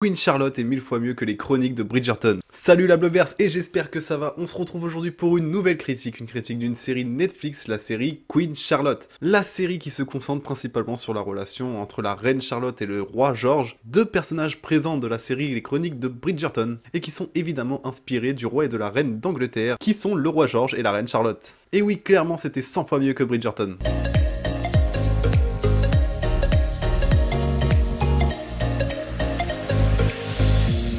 Queen Charlotte est mille fois mieux que les chroniques de Bridgerton. Salut la Blogverse et j'espère que ça va, on se retrouve aujourd'hui pour une nouvelle critique, une critique d'une série Netflix, la série Queen Charlotte. La série qui se concentre principalement sur la relation entre la reine Charlotte et le roi George, deux personnages présents de la série Les Chroniques de Bridgerton, et qui sont évidemment inspirés du roi et de la reine d'Angleterre, qui sont le roi George et la reine Charlotte. Et oui, clairement c'était 100 fois mieux que Bridgerton.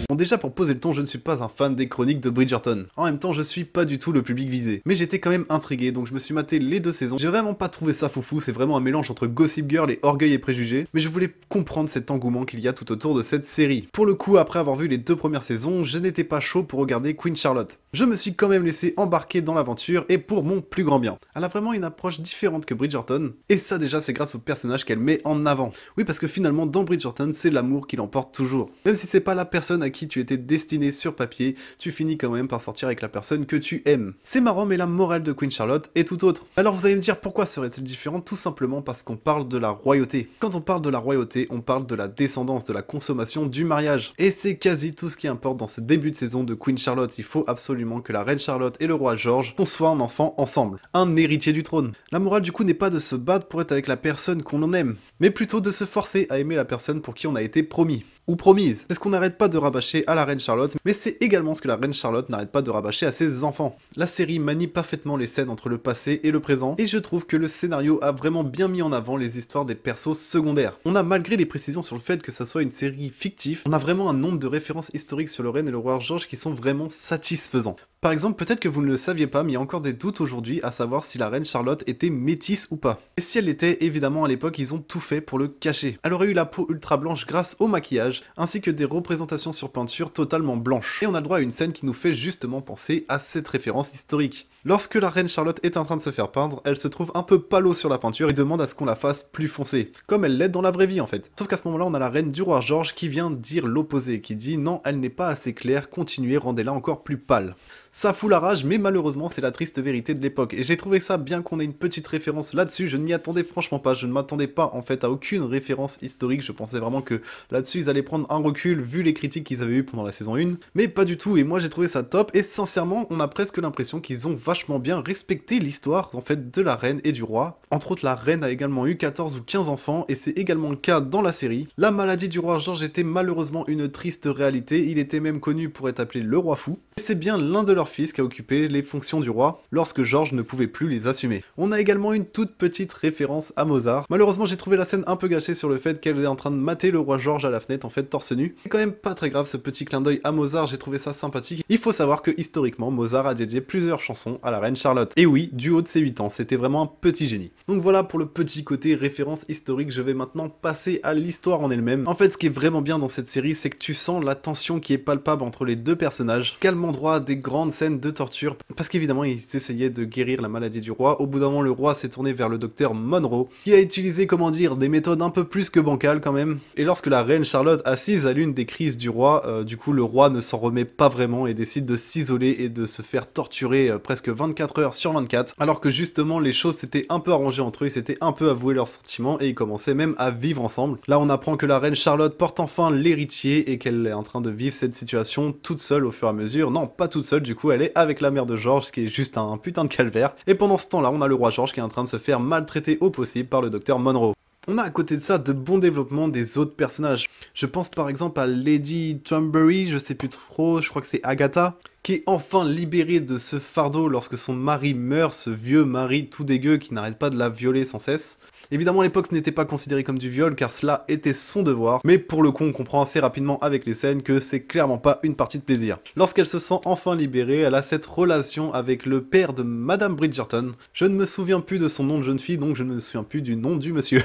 Bon, déjà pour poser le ton, je ne suis pas un fan des chroniques de Bridgerton. En même temps, je suis pas du tout le public visé. Mais j'étais quand même intrigué, donc je me suis maté les deux saisons. J'ai vraiment pas trouvé ça foufou, c'est vraiment un mélange entre Gossip Girl et Orgueil et Préjugés. Mais je voulais comprendre cet engouement qu'il y a tout autour de cette série. Pour le coup, après avoir vu les deux premières saisons, je n'étais pas chaud pour regarder Queen Charlotte. Je me suis quand même laissé embarquer dans l'aventure, et pour mon plus grand bien. Elle a vraiment une approche différente que Bridgerton, et ça déjà c'est grâce au personnage qu'elle met en avant. Oui, parce que finalement, dans Bridgerton, c'est l'amour qui l'emporte toujours. Même si c'est pas la personne à qui tu étais destiné sur papier, tu finis quand même par sortir avec la personne que tu aimes. C'est marrant, mais la morale de Queen Charlotte est tout autre. Alors vous allez me dire pourquoi serait-elle différente? Tout simplement parce qu'on parle de la royauté. Quand on parle de la royauté, on parle de la descendance, de la consommation, du mariage. Et c'est quasi tout ce qui importe dans ce début de saison de Queen Charlotte. Il faut absolument que la reine Charlotte et le roi George conçoivent un enfant ensemble, un héritier du trône. La morale du coup n'est pas de se battre pour être avec la personne qu'on en aime, mais plutôt de se forcer à aimer la personne pour qui on a été promis. Ou promise. C'est ce qu'on n'arrête pas de rabâcher à la reine Charlotte, mais c'est également ce que la reine Charlotte n'arrête pas de rabâcher à ses enfants. La série manie parfaitement les scènes entre le passé et le présent, et je trouve que le scénario a vraiment bien mis en avant les histoires des persos secondaires. On a, malgré les précisions sur le fait que ça soit une série fictive, on a vraiment un nombre de références historiques sur le règne et le roi George qui sont vraiment satisfaisants. Par exemple, peut-être que vous ne le saviez pas, mais il y a encore des doutes aujourd'hui à savoir si la reine Charlotte était métisse ou pas. Et si elle l'était, évidemment à l'époque, ils ont tout fait pour le cacher. Elle aurait eu la peau ultra blanche grâce au maquillage, ainsi que des représentations sur peinture totalement blanches. Et on a le droit à une scène qui nous fait justement penser à cette référence historique. Lorsque la reine Charlotte est en train de se faire peindre, elle se trouve un peu pâle sur la peinture et demande à ce qu'on la fasse plus foncée, comme elle l'est dans la vraie vie en fait. Sauf qu'à ce moment-là, on a la reine du roi George qui vient dire l'opposé, qui dit non, elle n'est pas assez claire, continuez, rendez-la encore plus pâle. Ça fout la rage, mais malheureusement c'est la triste vérité de l'époque, et j'ai trouvé ça bien qu'on ait une petite référence là-dessus, je ne m'y attendais franchement pas, je ne m'attendais pas en fait à aucune référence historique, je pensais vraiment que là-dessus ils allaient prendre un recul vu les critiques qu'ils avaient eu pendant la saison 1, mais pas du tout, et moi j'ai trouvé ça top, et sincèrement on a presque l'impression qu'ils ont vachement bien respecté l'histoire en fait de la reine et du roi. Entre autres, la reine a également eu 14 ou 15 enfants, et c'est également le cas dans la série. La maladie du roi George était malheureusement une triste réalité, il était même connu pour être appelé le roi fou, et c'est bien l'un de leurs fils qui a occupé les fonctions du roi lorsque George ne pouvait plus les assumer. On a également une toute petite référence à Mozart. Malheureusement, j'ai trouvé la scène un peu gâchée sur le fait qu'elle est en train de mater le roi George à la fenêtre en fait torse nu. C'est quand même pas très grave ce petit clin d'œil à Mozart, j'ai trouvé ça sympathique. Il faut savoir que historiquement, Mozart a dédié plusieurs chansons à la reine Charlotte. Et oui, du haut de ses 8 ans, c'était vraiment un petit génie. Donc voilà pour le petit côté référence historique, je vais maintenant passer à l'histoire en elle-même. En fait, ce qui est vraiment bien dans cette série, c'est que tu sens la tension qui est palpable entre les deux personnages, calmant droit à des grandes scènes de torture, parce qu'évidemment, ils essayaient de guérir la maladie du roi. Au bout d'un moment, le roi s'est tourné vers le docteur Monroe, qui a utilisé, comment dire, des méthodes un peu plus que bancales quand même. Et lorsque la reine Charlotte assise à l'une des crises du roi, du coup, le roi ne s'en remet pas vraiment et décide de s'isoler et de se faire torturer presque 24 heures sur 24, alors que justement les choses s'étaient un peu arrangées entre eux, ils s'étaient un peu avoués leurs sentiments et ils commençaient même à vivre ensemble. Là on apprend que la reine Charlotte porte enfin l'héritier et qu'elle est en train de vivre cette situation toute seule au fur et à mesure. Non, pas toute seule, du coup elle est avec la mère de George, ce qui est juste un putain de calvaire. Et pendant ce temps là on a le roi George qui est en train de se faire maltraiter au possible par le docteur Monroe. On a à côté de ça de bons développements des autres personnages. Je pense par exemple à Lady Thornbury, je sais plus trop, je crois que c'est Agatha, qui est enfin libérée de ce fardeau lorsque son mari meurt, ce vieux mari tout dégueu qui n'arrête pas de la violer sans cesse. Évidemment, à l'époque, ce n'était pas considéré comme du viol, car cela était son devoir, mais pour le coup, on comprend assez rapidement avec les scènes que c'est clairement pas une partie de plaisir. Lorsqu'elle se sent enfin libérée, elle a cette relation avec le père de Madame Bridgerton. Je ne me souviens plus de son nom de jeune fille, donc je ne me souviens plus du nom du monsieur.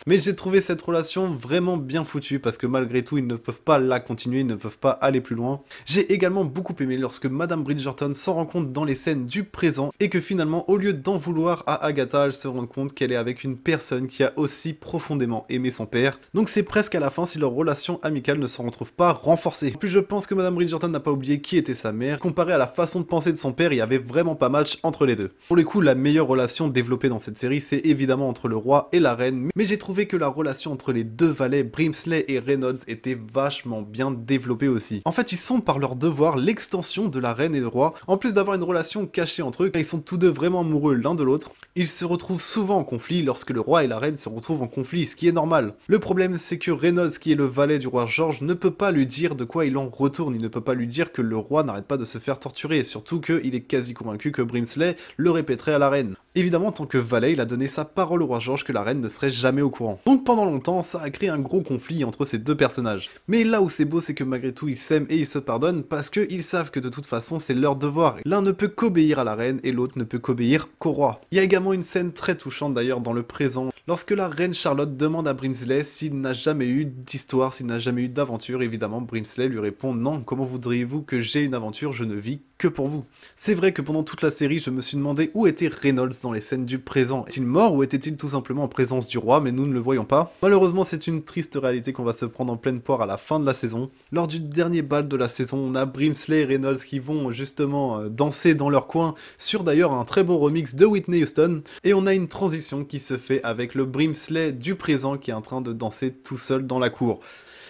Mais j'ai trouvé cette relation vraiment bien foutue, parce que malgré tout, ils ne peuvent pas la continuer, ils ne peuvent pas aller plus loin. J'ai également beaucoup aimé lorsque Madame Bridgerton s'en rend compte dans les scènes du présent, et que finalement, au lieu d'en vouloir à Agatha, elle se rend compte qu'elle est avec une personne qui a aussi profondément aimé son père. Donc c'est presque à la fin si leur relation amicale ne se retrouve pas renforcée. En plus, je pense que Madame Bridgerton n'a pas oublié qui était sa mère. Comparé à la façon de penser de son père, il y avait vraiment pas match entre les deux. Pour le coup, la meilleure relation développée dans cette série, c'est évidemment entre le roi et la reine, mais j'ai trouvé trouvé que la relation entre les deux valets, Brimsley et Reynolds, était vachement bien développée aussi. En fait, ils sont par leur devoir l'extension de la reine et du roi, en plus d'avoir une relation cachée entre eux, car ils sont tous deux vraiment amoureux l'un de l'autre. Ils se retrouvent souvent en conflit lorsque le roi et la reine se retrouvent en conflit, ce qui est normal. Le problème, c'est que Reynolds, qui est le valet du roi George, ne peut pas lui dire de quoi il en retourne, il ne peut pas lui dire que le roi n'arrête pas de se faire torturer, surtout qu'il est quasi convaincu que Brimsley le répéterait à la reine. Évidemment, en tant que valet, il a donné sa parole au roi George que la reine ne serait jamais au courant. Donc pendant longtemps, ça a créé un gros conflit entre ces deux personnages. Mais là où c'est beau, c'est que malgré tout, ils s'aiment et ils se pardonnent parce qu'ils savent que de toute façon, c'est leur devoir. L'un ne peut qu'obéir à la reine et l'autre ne peut qu'obéir qu'au roi. Il y a également une scène très touchante d'ailleurs dans le présent, lorsque la reine Charlotte demande à Brimsley s'il n'a jamais eu d'histoire, s'il n'a jamais eu d'aventure. Évidemment, Brimsley lui répond « Non, comment voudriez-vous que j'ai une aventure, je ne vis que pour vous ». C'est vrai que pendant toute la série, je me suis demandé où était Reynolds dans les scènes du présent. Est-il mort ou était-il tout simplement en présence du roi, mais nous ne le voyons pas? Malheureusement, c'est une triste réalité qu'on va se prendre en pleine poire à la fin de la saison. Lors du dernier bal de la saison, on a Brimsley et Reynolds qui vont justement danser dans leur coin, sur d'ailleurs un très beau remix de Whitney Houston, et on a une transition qui se fait avec le Brimsley du présent qui est en train de danser tout seul dans la cour.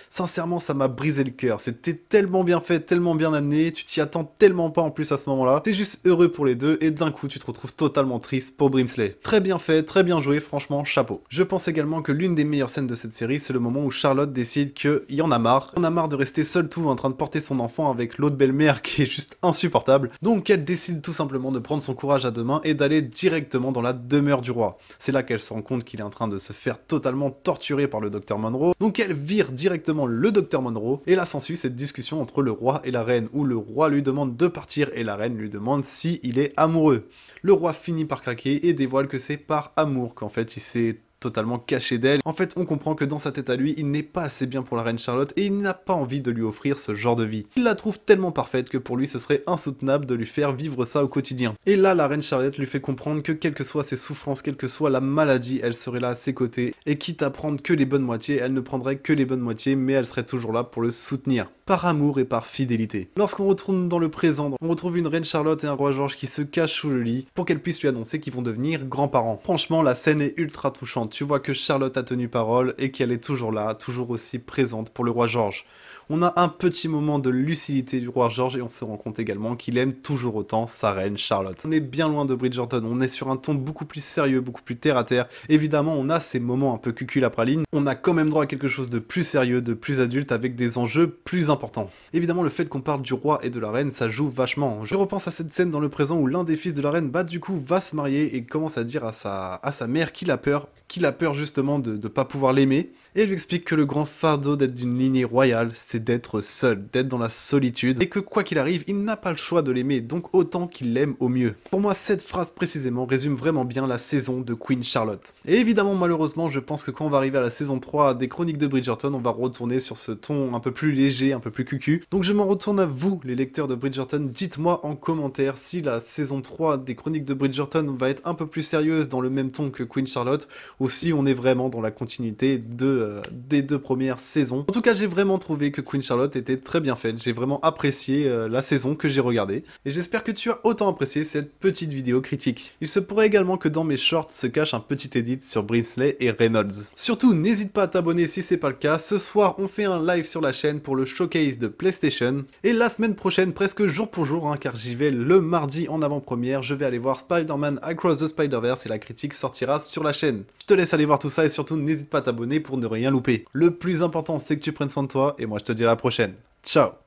Sincèrement, ça m'a brisé le cœur. C'était tellement bien fait, tellement bien amené, tu t'y attends tellement pas en plus à ce moment-là. T'es juste heureux pour les deux et d'un coup, tu te retrouves totalement triste pour Brimsley. Très bien fait, très bien joué, franchement, chapeau. Je pense également que l'une des meilleures scènes de cette série, c'est le moment où Charlotte décide qu'il y en a marre. On a marre de rester seule tout en train de porter son enfant avec l'autre belle-mère qui est juste insupportable. Donc elle décide tout simplement de prendre son courage à deux mains et d'aller directement dans la demeure du roi. C'est là qu'elle se rend compte qu'il est en train de se faire totalement torturer par le docteur Monroe. Donc elle vire directement le docteur Monroe, et là s'ensuit cette discussion entre le roi et la reine, où le roi lui demande de partir et la reine lui demande si il est amoureux. Le roi finit par craquer et dévoile que c'est par amour qu'en fait il s'est totalement caché d'elle. En fait, on comprend que dans sa tête à lui, il n'est pas assez bien pour la reine Charlotte et il n'a pas envie de lui offrir ce genre de vie. Il la trouve tellement parfaite que pour lui, ce serait insoutenable de lui faire vivre ça au quotidien. Et là, la reine Charlotte lui fait comprendre que quelles que soient ses souffrances, quelle que soit la maladie, elle serait là à ses côtés et quitte à prendre que les bonnes moitiés, elle ne prendrait que les bonnes moitiés, mais elle serait toujours là pour le soutenir. Par amour et par fidélité. Lorsqu'on retourne dans le présent, on retrouve une reine Charlotte et un roi George qui se cachent sous le lit pour qu'elle puisse lui annoncer qu'ils vont devenir grands-parents. Franchement, la scène est ultra touchante. Tu vois que Charlotte a tenu parole et qu'elle est toujours là, toujours aussi présente pour le roi George. On a un petit moment de lucidité du roi George et on se rend compte également qu'il aime toujours autant sa reine Charlotte. On est bien loin de Bridgerton, on est sur un ton beaucoup plus sérieux, beaucoup plus terre à terre. Évidemment, on a ces moments un peu cucul à praline. On a quand même droit à quelque chose de plus sérieux, de plus adulte, avec des enjeux plus importants. Évidemment, le fait qu'on parle du roi et de la reine, ça joue vachement. Je repense à cette scène dans le présent où l'un des fils de la reine, du coup, va se marier et commence à dire à sa mère qu'il a peur justement de pas pouvoir l'aimer. Et lui explique que le grand fardeau d'être d'une lignée royale, c'est d'être seul, d'être dans la solitude, et que quoi qu'il arrive, il n'a pas le choix de l'aimer, donc autant qu'il l'aime au mieux. Pour moi, cette phrase précisément résume vraiment bien la saison de Queen Charlotte. Et évidemment, malheureusement, je pense que quand on va arriver à la saison 3 des Chroniques de Bridgerton, on va retourner sur ce ton un peu plus léger, un peu plus cucu. Donc je m'en retourne à vous, les lecteurs de Bridgerton, dites-moi en commentaire si la saison 3 des Chroniques de Bridgerton va être un peu plus sérieuse dans le même ton que Queen Charlotte, ou si on est vraiment dans la continuité des deux premières saisons. En tout cas, j'ai vraiment trouvé que Queen Charlotte était très bien faite, j'ai vraiment apprécié la saison que j'ai regardée, et j'espère que tu as autant apprécié cette petite vidéo critique. Il se pourrait également que dans mes shorts se cache un petit edit sur Brimsley et Reynolds. Surtout, n'hésite pas à t'abonner si c'est pas le cas. Ce soir, on fait un live sur la chaîne pour le showcase de PlayStation, et la semaine prochaine, presque jour pour jour, car j'y vais le mardi en avant-première, je vais aller voir Spider-Man Across the Spider-Verse et la critique sortira sur la chaîne. Je te laisse aller voir tout ça et surtout n'hésite pas à t'abonner pour ne rien louper. Le plus important, c'est que tu prennes soin de toi et moi je te dis à la prochaine. Ciao!